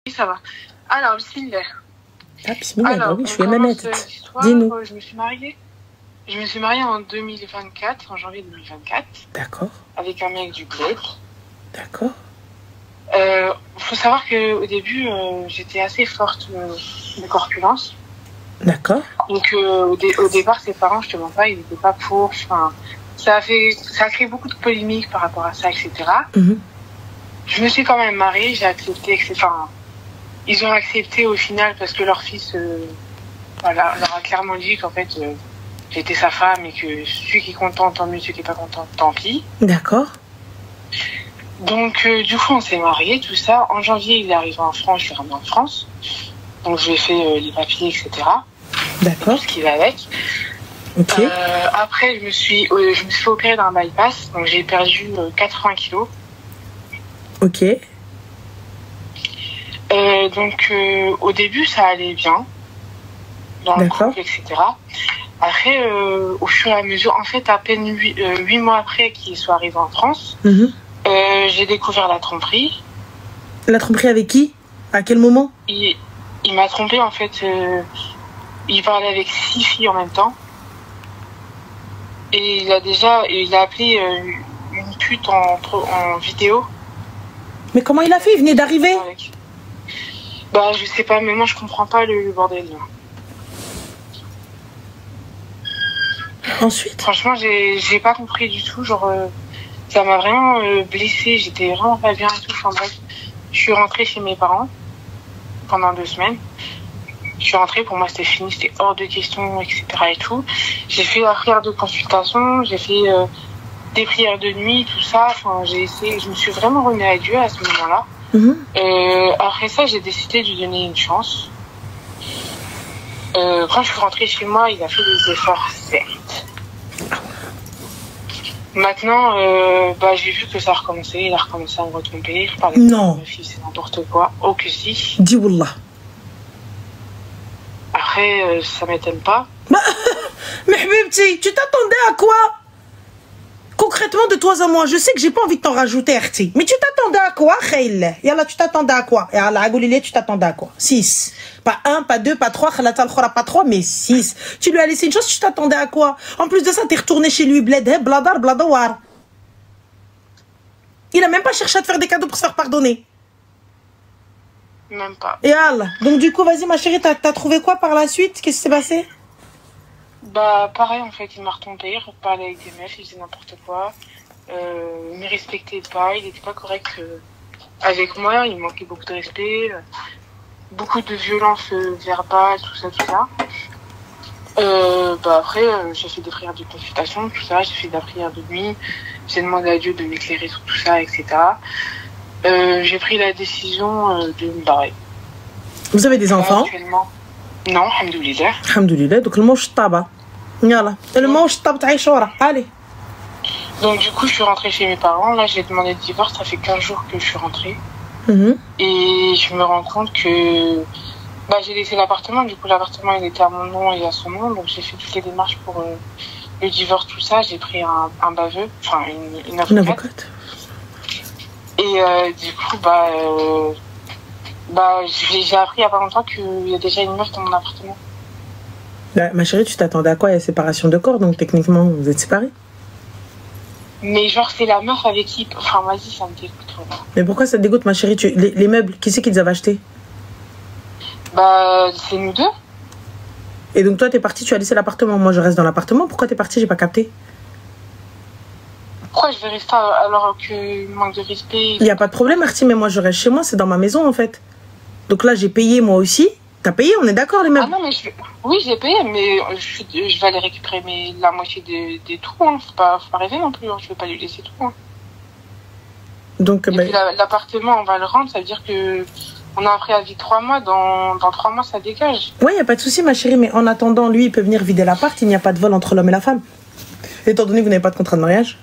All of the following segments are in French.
Oui, ça va. Alors, bismillah. Ah, bismillah, bah Alors, oui, on je suis commence Mamet. l'histoire. Dis-nous. Je me suis mariée. Je me suis mariée en 2024, en janvier 2024, D'accord, avec un mec du bled. d'accord, Faut savoir qu'au début, j'étais assez forte de corpulence. d'accord. Donc, au départ, ses parents, je te mens pas, ils n'étaient pas pour. Enfin, ça a créé beaucoup de polémiques par rapport à ça, etc. Mhm. Je me suis quand même mariée, j'ai accepté, etc. Enfin, ils ont accepté au final parce que leur fils voilà, leur a clairement dit qu'en fait, j'étais sa femme et que celui qui est content, tant mieux, celui qui n'est pas content, tant pis. D'accord, Donc, du coup, on s'est mariés, tout ça. En janvier, il est arrivé en France, je l'ai ramené en France. Donc, je lui ai fait les papiers, etc. Et d'accord, tout ce qui va avec. ok, Après, je me suis fait opérer d'un bypass. Donc, j'ai perdu 80 kilos. ok, Donc, au début, ça allait bien. Dans le d'accord. couple, etc. Après, au fur et à mesure, en fait, à peine 8 mois après qu'il soit arrivé en France, Mhm. j'ai découvert la tromperie. La tromperie avec qui? À quel moment? Il m'a trompé, en fait. Il parlait avec 6 filles en même temps. Et il a appelé une pute en vidéo. Mais comment il a fait? Il venait d'arriver? Bah, je sais pas, mais moi, je comprends pas le bordel, là. Ensuite? Franchement, j'ai pas compris du tout. Genre, ça m'a vraiment blessée. J'étais vraiment pas bien et tout. Enfin bref, je suis rentrée chez mes parents pendant 2 semaines. Je suis rentrée, pour moi, c'était fini. C'était hors de question, etc. et tout. J'ai fait la prière de consultation. J'ai fait des prières de nuit, tout ça. Enfin, j'ai essayé. Je me suis vraiment remise à Dieu à ce moment-là. Mhm. Après ça, j'ai décidé de lui donner une chance. Quand je suis rentrée chez moi, il a fait des efforts, certes. Maintenant, j'ai vu que ça a recommencé. Il a recommencé à me retromper. Je parlais Non. de ma fille, c'est n'importe quoi. Oh que si. Dis Wallah. Après, ça m'étonne pas. Mais Habibti, tu t'attendais à quoi? Concrètement, de toi à moi, je sais que j'ai pas envie de t'en rajouter, Arti. Mais tu t'attendais à quoi, Khail? Yallah, tu t'attendais à quoi? Yallah, Agoulilé, tu t'attendais à quoi? 6. Pas 1, pas 2, pas 3, Khalata al-Khora, pas 3, mais 6. Tu lui as laissé une chance, tu t'attendais à quoi? En plus de ça, t'es retourné chez lui, bled, bladar, bladawar. Il a même pas cherché à te faire des cadeaux pour se faire pardonner. Même pas. Yallah. Donc, du coup, vas-y, ma chérie, t'as trouvé quoi par la suite? Qu'est-ce qui s'est passé? Bah, pareil, en fait, il m'a retombé. Il reparlait avec des meufs, il faisait n'importe quoi. Il me respectait pas, il était pas correct avec moi. Il manquait beaucoup de respect. Beaucoup de violence verbale, tout ça, tout ça. Après, j'ai fait des prières de consultation, tout ça. J'ai fait de la prière de nuit. J'ai demandé à Dieu de m'éclairer sur tout ça, etc. J'ai pris la décision de me barrer. Vous avez des enfants? Actuellement. Non, alhamdoulilah. Alhamdoulilah. Donc, le manche taba. Yallah. Le manche taba taïchora. Allez. Donc, du coup, je suis rentrée chez mes parents. Là, j'ai demandé le divorce. Ça fait 15 jours que je suis rentrée. Mhm. Et je me rends compte que j'ai laissé l'appartement. Du coup, l'appartement, il était à mon nom et à son nom. Donc, j'ai fait toutes les démarches pour le divorce, tout ça. J'ai pris un baveux, enfin, une avocate. Une avocate. Et du coup, j'ai appris il n'y a pas longtemps qu'il y a déjà une meuf dans mon appartement. Bah, ma chérie, tu t'attendais à quoi? Il y a séparation de corps, donc techniquement, vous êtes séparés. Mais genre, c'est la meuf avec qui... Enfin, vas-y, ça me dégoûte. Voilà. Mais pourquoi ça te dégoûte, ma chérie? Les meubles, qui c'est qui les avait achetés? C'est nous deux. Et donc toi, t'es partie, tu as laissé l'appartement. Moi, je reste dans l'appartement. Pourquoi t'es partie? J'ai pas capté. Pourquoi je vais rester alors que manque de respect? Il n'y a pas de problème, Artie, mais moi, je reste chez moi. C'est dans ma maison, en fait. Donc là, j'ai payé, moi aussi. T'as payé, on est d'accord, les meubles? Ah non, mais oui, j'ai payé, mais je vais aller récupérer la moitié des trous. Hein. Faut pas rêver non plus. Hein. Je vais pas lui laisser tout. Hein. Donc, et puis l'appartement, on va le rendre. Ça veut dire que on a un préavis de 3 mois. Dans 3 mois, ça dégage. Ouais, il n'y a pas de souci, ma chérie. Mais en attendant, lui, il peut venir vider l'appart. Il n'y a pas de vol entre l'homme et la femme. Étant donné que vous n'avez pas de contrat de mariage.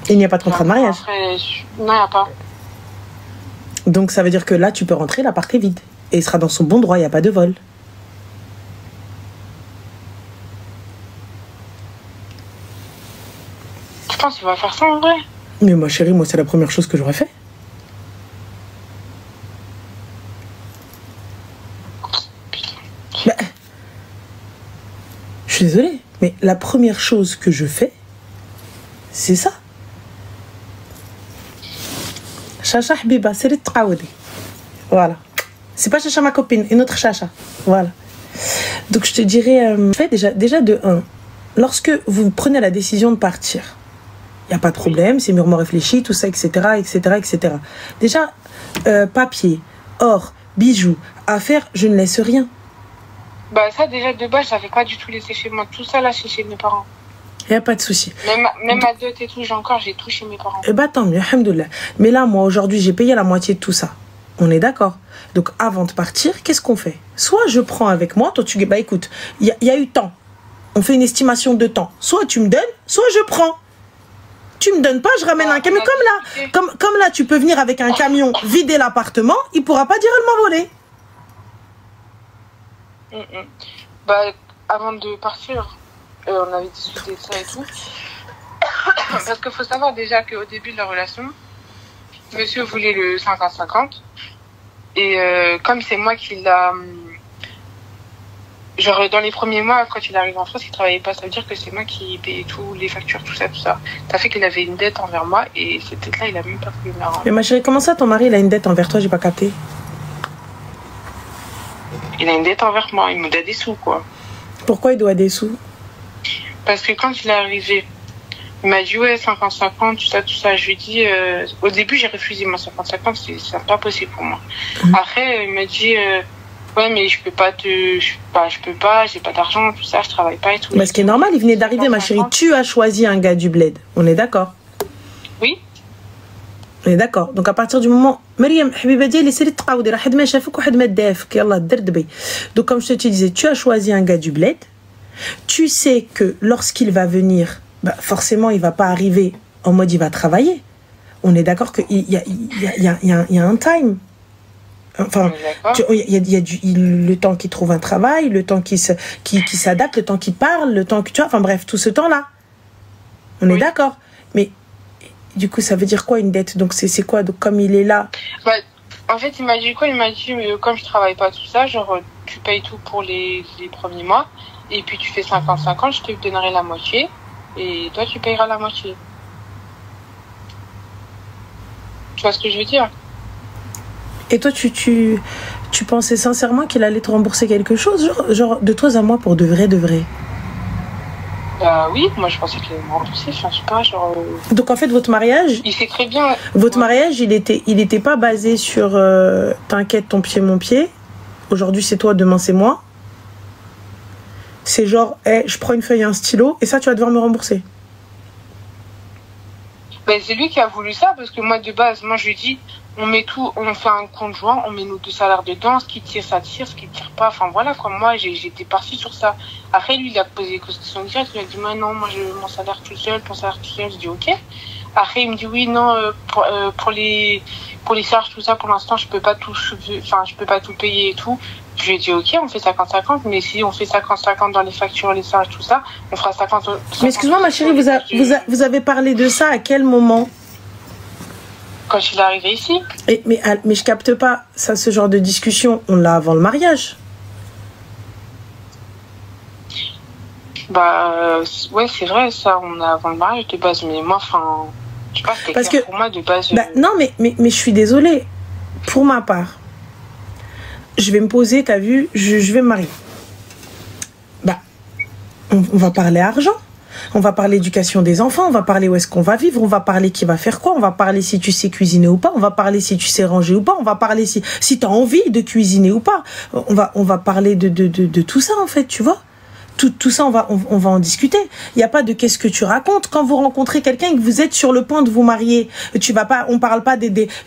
Il n'y a pas de contrat de mariage. Après, non, il n'y a pas. Donc ça veut dire que là, tu peux rentrer, l'appart est vide. Et il sera dans son bon droit, il n'y a pas de vol. Tu penses qu'il va faire ça en vrai? Mais ma chérie, moi, c'est la première chose que j'aurais fait. Bah, je suis désolée, mais la première chose que je fais, c'est ça. Chacha Habiba, c'est le Traoudi. Voilà. C'est pas Chacha ma copine, une autre Chacha. Voilà. Donc je te dirais, déjà de 1, lorsque vous prenez la décision de partir, il n'y a pas de problème, c'est mûrement réfléchi, tout ça, etc., etc., etc. Déjà, papier, or, bijoux, affaires, je ne laisse rien. Bah ça, déjà, de base, j'avais pas du tout laissé chez moi. Tout ça, là, c'est chez mes parents. Il n'y a pas de souci. Même ma dot et tout, j'ai tout chez mes parents. Eh bah tant mieux, alhamdoulilah. Mais là, moi, aujourd'hui, j'ai payé la moitié de tout ça. On est d'accord. Donc, avant de partir, qu'est-ce qu'on fait? Soit je prends avec moi, toi, bah écoute, il y a eu temps. On fait une estimation de temps. Soit tu me donnes, soit je prends. Tu me donnes pas, je ramène un camion. Comme là, tu peux venir avec un camion, vider l'appartement, il pourra pas dire elle m'a volé. Bah, avant de partir, on avait discuté de ça et tout. Parce qu'il faut savoir déjà qu'au début de la relation, monsieur voulait le 50-50. Et comme c'est moi qui l'a... Genre, dans les premiers mois, quand il arrive en France, il travaillait pas. Ça veut dire que c'est moi qui payais tout, les factures, tout ça, tout ça. Ça fait qu'il avait une dette envers moi et cette dette-là, il a même pas voulu me la rendre. Mais ma chérie, comment ça, ton mari, il a une dette envers toi? J'ai pas capté. Il a une dette envers moi. Il me doit des sous, quoi. Pourquoi il doit des sous? Parce que quand il est arrivé, il m'a dit, ouais, 50-50, tout ça, tout ça. Je lui ai dit, au début, j'ai refusé moi 50-50, c'est pas possible pour moi. Après, il m'a dit, ouais, mais je peux pas, j'ai pas d'argent, tout ça, je travaille pas et tout. Mais ce qui est normal, il venait d'arriver, ma chérie. Tu as choisi un gars du bled. On est d'accord? Oui. On est d'accord. Donc à partir du moment... Mariam, Habiba Dia, laissez-les te raouder. Rahad ma chafik ou had ma dafik. Yallah, derdbi. Donc comme je te disais, tu as choisi un gars du bled. Tu sais que lorsqu'il va venir, bah, forcément, il va pas arriver en mode il va travailler. On est d'accord qu'il y a un time. Enfin, il y a le temps qu'il trouve un travail, le temps qu'il s'adapte, le temps qu'il parle, le temps que tu vois, enfin bref, tout ce temps-là. On est d'accord. Mais du coup, ça veut dire quoi une dette? Donc c'est quoi? Donc comme il est là. Bah, en fait, il m'a dit quoi? Il m'a dit, comme je travaille pas tout ça, genre tu payes tout pour les premiers mois, et puis tu fais 50-50, je te donnerai la moitié, et toi tu payeras la moitié. Tu vois ce que je veux dire? Et toi, tu pensais sincèrement qu'il allait te rembourser quelque chose, genre de toi à moi pour de vrai, de vrai? Bah oui, moi je pensais qu'il allait me rembourser, je sais pas, genre... Donc en fait, votre mariage... Il sait très bien... Votre mariage, il était pas basé sur t'inquiète, ton pied, mon pied. Aujourd'hui, c'est toi, demain, c'est moi. C'est genre, hey, je prends une feuille et un stylo, et ça, tu vas devoir me rembourser. Ben, c'est lui qui a voulu ça, parce que moi, de base, moi, je lui dis, on met tout, on fait un compte joint, on met nos deux salaires dedans, ce qui tire, ça tire, ce qui tire pas, enfin voilà, quoi. Moi, j'étais partie sur ça. Après, lui, il a posé des questions directes, il a dit, moi, non, moi, mon salaire tout seul, ton salaire tout seul, je dis, ok. Après, il me dit, oui, non, pour les charges, tout ça, pour l'instant, je peux pas tout payer et tout. Je lui ai dit, ok, on fait 50-50, mais si on fait 50-50 dans les factures, les charges, tout ça, on fera 50. Mais excuse-moi, ma chérie, vous avez parlé de ça à quel moment? Quand il est arrivé ici. Mais je capte pas, ça, ce genre de discussion, on l'a avant le mariage. Bah, ouais, c'est vrai, ça, on a avant le mariage de base, mais moi, enfin, je sais pas, c'était clair pour moi de base. Bah, non, mais je suis désolée. Pour ma part, je vais me poser, t'as vu, je vais me marier. Bah, on va parler argent. On va parler éducation des enfants, on va parler où est-ce qu'on va vivre, on va parler qui va faire quoi, on va parler si tu sais cuisiner ou pas, on va parler si tu sais ranger ou pas, on va parler si tu as envie de cuisiner ou pas. On va parler de tout ça en fait, tu vois. Tout ça, on va en discuter. Il n'y a pas de qu'est-ce que tu racontes. Quand vous rencontrez quelqu'un et que vous êtes sur le point de vous marier, on parle pas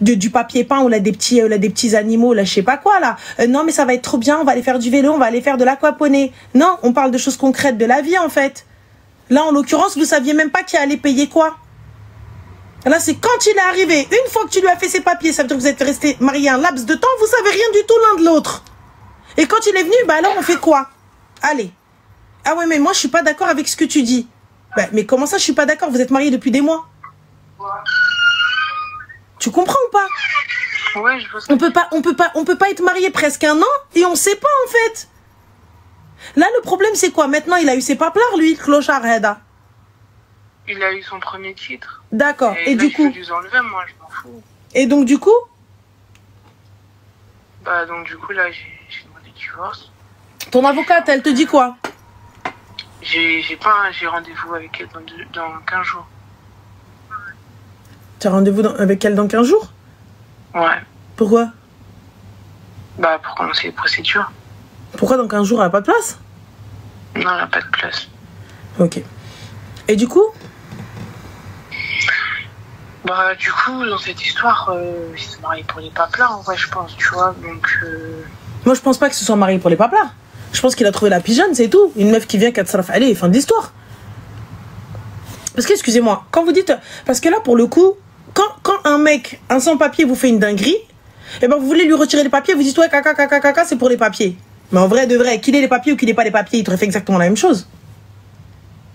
du papier peint ou là, des petits animaux, là, je sais pas quoi, là. Non, mais ça va être trop bien, on va aller faire du vélo, on va aller faire de l'aquaponie. Non, on parle de choses concrètes de la vie, en fait. Là, en l'occurrence, vous saviez même pas qui allait payer quoi. Là, c'est quand il est arrivé. Une fois que tu lui as fait ses papiers, ça veut dire que vous êtes restés mariés un laps de temps, vous savez rien du tout l'un de l'autre. Et quand il est venu, bah alors on fait quoi? Allez. Ah ouais, mais moi, je suis pas d'accord avec ce que tu dis. Bah, mais comment ça, je suis pas d'accord? Vous êtes mariés depuis des mois. Tu comprends ou pas? Ouais, je vois ça. On peut pas être marié presque 1 an et on sait pas en fait. Là, le problème, c'est quoi? Maintenant, il a eu ses paplards, lui, clochard Heda. Il a eu son premier titre. D'accord. Et là, du coup? Je vais les enlever, moi, je m'en fous. Et donc, du coup? Bah, donc, du coup, là, j'ai demandé le divorce. Ton avocate, elle te dit quoi? J'ai rendez-vous avec elle dans 15 jours. Tu as rendez-vous avec elle dans 15 jours? Ouais. Pourquoi? Bah, pour commencer les procédures. Pourquoi dans 15 jours, elle n'a pas de place? Non, elle n'a pas de place. Ok. Et du coup? Bah, du coup, dans cette histoire, il s'est marié pour les paplards, en vrai, je pense, tu vois. Donc. Moi, je pense pas que ce soit marié pour les paplards. Je pense qu'il a trouvé la pigeonne, c'est tout. Une meuf qui vient, qui s'arrête, allez, fin de l'histoire. Parce que, excusez-moi, quand vous dites. Parce que là, pour le coup, quand un mec, un sans-papier, vous fait une dinguerie, et ben vous voulez lui retirer les papiers, vous dites, ouais, caca, c'est pour les papiers. Mais en vrai, de vrai, qu'il ait les papiers ou qu'il n'ait pas les papiers, il t'aurait fait exactement la même chose.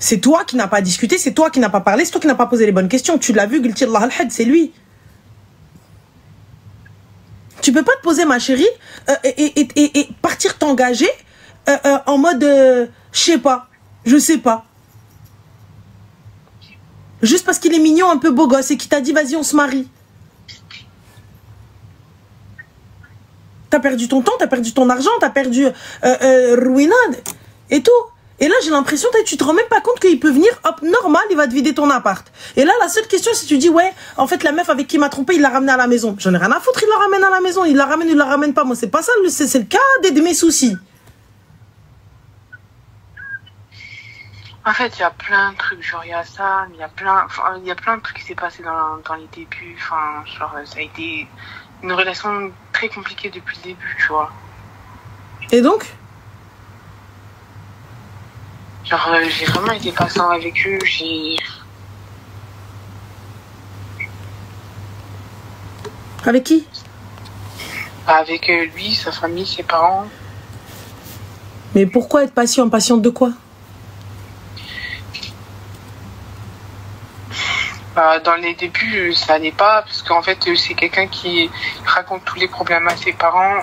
C'est toi qui n'as pas discuté, c'est toi qui n'as pas parlé, c'est toi qui n'as pas posé les bonnes questions. Tu l'as vu, Gulti Allah al-Had, c'est lui. Tu peux pas te poser, ma chérie, et partir t'engager en mode, je sais pas. Juste parce qu'il est mignon, un peu beau gosse, et qu'il t'a dit, vas-y, on se marie. T'as perdu ton temps, t'as perdu ton argent, t'as perdu ruinade et tout. Et là, j'ai l'impression que tu te rends même pas compte qu'il peut venir, hop, normal, il va te vider ton appart. Et là, la seule question, c'est tu dis, ouais, en fait, la meuf avec qui il m'a trompé, il l'a ramené à la maison. J'en ai rien à foutre, il la ramène à la maison. Il la ramène pas. Moi, c'est pas ça, c'est le cas de mes soucis. En fait, il y a plein de trucs, genre, il y a ça, mais il y a plein de trucs qui s'est passé dans les débuts. Enfin, genre, ça a été une relation très compliquée depuis le début, tu vois. Et donc? Genre, j'ai vraiment été patient avec eux, Avec qui? Avec lui, sa famille, ses parents. Mais pourquoi être patient? Patiente de quoi? Dans les débuts, ça allait pas, parce qu'en fait, c'est quelqu'un qui raconte tous les problèmes à ses parents.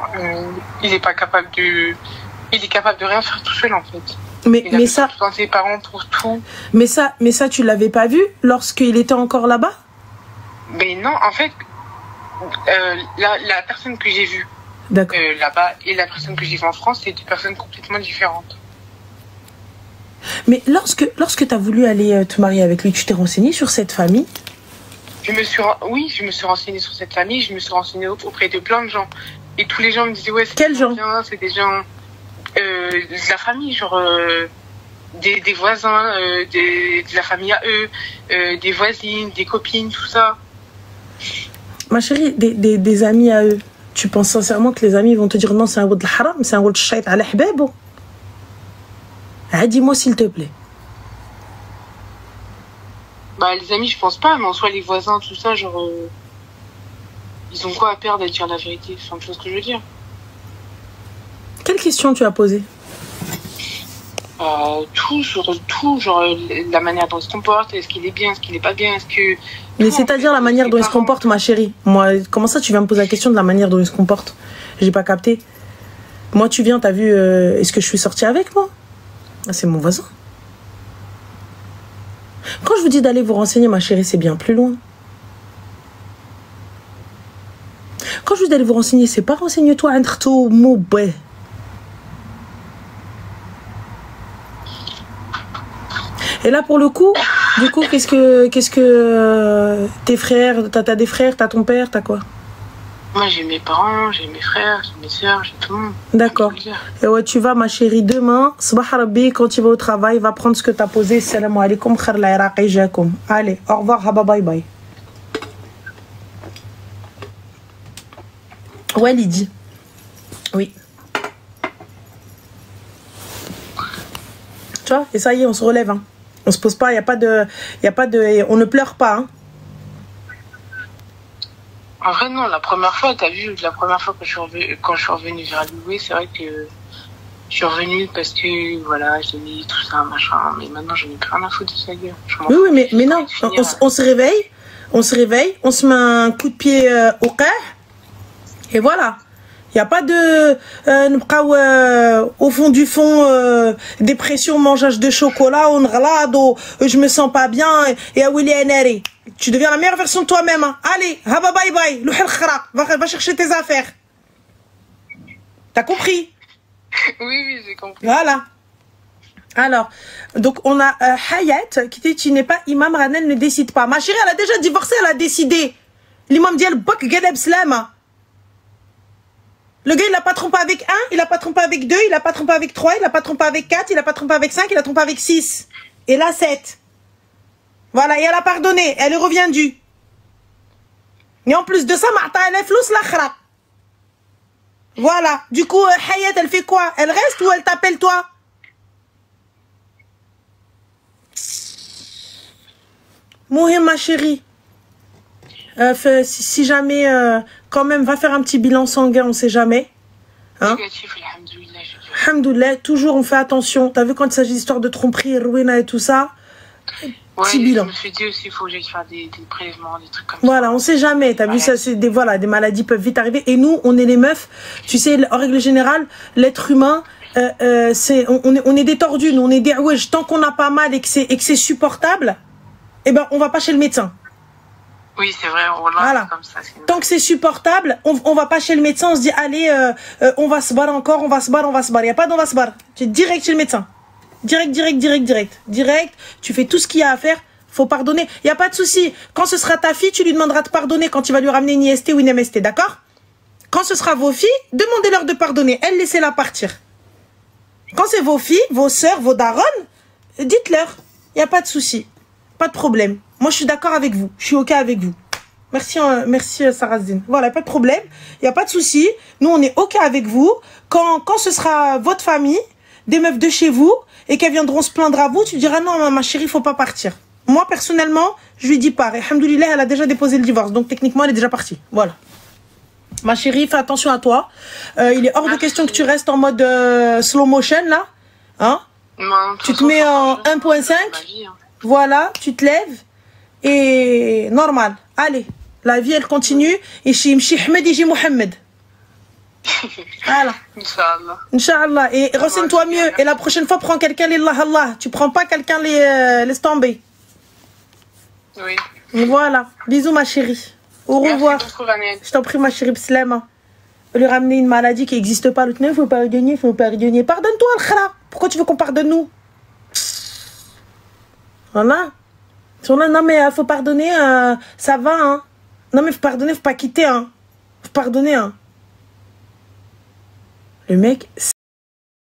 Il est capable de rien faire tout seul, en fait. Mais ça, dans ses parents pour tout. Mais ça, tu l'avais pas vu lorsqu'il était encore là-bas? Mais non, en fait, la personne que j'ai vue là-bas et la personne que j'ai vue en France, c'est 2 personnes complètement différentes. Mais lorsque tu as voulu aller te marier avec lui, tu t'es renseigné sur cette famille? Oui, je me suis renseignée sur cette famille, je me suis renseignée auprès de plein de gens. Et tous les gens me disaient, ouais, c'est quels gens? C'est des gens de la famille, genre des voisins, de la famille à eux, des voisines, des copines, tout ça. Ma chérie, des amis à eux, tu penses sincèrement que les amis vont te dire non, c'est un wad al-haram, c'est un wad al-shayt ala hbabo? Dis-moi s'il te plaît. Bah, les amis, je pense pas, mais en soi, les voisins, tout ça, genre, ils ont quoi à perdre à dire la vérité? Enfin, tu vois ce que je veux dire? Quelle question tu as posée? Tout, genre la manière dont il se comporte, est-ce qu'il est bien, est-ce qu'il est pas bien, est-ce que... Mais c'est-à-dire la manière dont il se comporte, ma chérie. Moi, comment ça tu viens me poser la question de la manière dont il se comporte? J'ai pas capté. Moi, tu viens, t'as vu, est-ce que je suis sortie avec moi? Ah, c'est mon voisin. Quand je vous dis d'aller vous renseigner, ma chérie, c'est bien plus loin. Quand je vous dis d'aller vous renseigner, c'est pas renseigne-toi entre tout moubé. Et là, pour le coup, du coup, qu'est-ce que tes frères, t'as des frères, t'as ton père, t'as quoi? Moi, j'ai mes parents, j'ai mes frères, j'ai mes soeurs, j'ai tout le monde. D'accord. Et ouais, tu vas, ma chérie, demain, Sabah Rabbi, quand tu vas au travail, va prendre ce que t'as posé. Salam alaikum, khar la iraqi jakoum. Allez, au revoir, haba, bye bye. Ouais, Lydie. Oui. Tu vois, et ça y est, on se relève, hein. On se pose pas, y a pas de, on ne pleure pas, hein. En vrai, non, la première fois, t'as vu, la première fois quand je suis revenue vers Louis, c'est vrai que je suis revenue parce que, voilà, j'ai mis tout ça, machin, mais maintenant, je n'ai plus rien à foutre de sa gueule. Oui, mais non, on se réveille, On se réveille, on se met un coup de pied au cœur. Et voilà. Il n'y a pas de au fond du fond, dépression, mangeage de chocolat, on relade, je me sens pas bien, et à Willy Neri. Tu deviens la meilleure version de toi-même. Hein. Allez, haba bye bye, va chercher tes affaires. T'as compris? Oui, j'ai compris. Voilà. Alors, donc on a Hayat qui dit tu n'es pas imam, Ranel ne décide pas. Ma chérie, elle a déjà divorcé, elle a décidé. L'imam dit elle bok gadab slama. Le gars, il n'a pas trompé avec 1, il n'a pas trompé avec 2, il n'a pas trompé avec 3, il n'a pas trompé avec 4, il n'a pas trompé avec 5, il a trompé avec 6. Et là, 7. Voilà, et elle a pardonné, elle est reviendue. Et en plus de ça, Marta, elle est flous l'akhra. Voilà, du coup, Hayat, elle fait quoi? Elle reste ou elle t'appelle toi? Mohim, ma chérie. Si jamais, quand même, va faire un petit bilan sanguin, on sait jamais. Hein? Négatif, alhamdoulilah. Alhamdoulilah, toujours on fait attention. T'as vu quand il s'agit d'histoire de tromperie, Ruina et tout ça? Petit bilan. Je me suis dit aussi, il faut que j'aille faire des prélèvements, des trucs comme voilà, on sait jamais. T'as vu ça, c'est des maladies peuvent vite arriver. Et nous, on est les meufs. Tu sais, en règle générale, l'être humain, on est des tordus, nous, on est des ouèges. Tant qu'on a pas mal et que c'est supportable, eh ben, on va pas chez le médecin. Oui, c'est vrai, voilà. Comme ça. Tant que c'est supportable, on va pas chez le médecin, on se dit, allez, on va se barrer encore, on va se barrer. Il n'y a pas d'on va se barrer. Tu es direct chez le médecin. Direct, tu fais tout ce qu'il y a à faire, faut pardonner. Il n'y a pas de souci. Quand ce sera ta fille, tu lui demanderas de pardonner quand tu vas lui ramener une IST ou une MST, d'accord? Quand ce sera vos filles, demandez-leur de pardonner. Elle, laissez-la partir. Quand c'est vos filles, vos sœurs, vos darons, dites-leur. Il n'y a pas de souci. Pas de problème. Moi, je suis d'accord avec vous. Je suis OK avec vous. Merci, merci Sarazdine. Voilà, pas de problème. Il n'y a pas de souci. Nous, on est OK avec vous. Quand ce sera votre famille, des meufs de chez vous, et qu'elles viendront se plaindre à vous, tu diras non, ma chérie, il faut pas partir. Moi, personnellement, je lui dis pas. Et alhamdoulilah, elle a déjà déposé le divorce. Donc, techniquement, elle est déjà partie. Voilà. Ma chérie, fais attention à toi. Il est hors de question que tu restes en mode slow motion, là. Hein? Tu te mets en 1.5. Voilà, tu te lèves. Et normal. Allez, la vie, elle continue. Et chez Ahmed et chez Mohamed. Voilà. Inch'Allah. Inch'Allah. Et renseigne-toi mieux. Et la prochaine fois, prends quelqu'un, Allah. Tu prends pas quelqu'un, laisse tomber. Oui. Et voilà. Bisous, ma chérie. Au revoir. Je t'en prie, ma chérie Pslema. Lui ramener une maladie qui n'existe pas. L'autre, il faut pardonner, Pardonne-toi, Al-Khara. Pourquoi tu veux qu'on pardonne nous? Voilà. Non, mais il faut pardonner, ça va, hein. Non, mais faut pardonner, faut pas quitter, hein. Faut pardonner, hein. Le mec...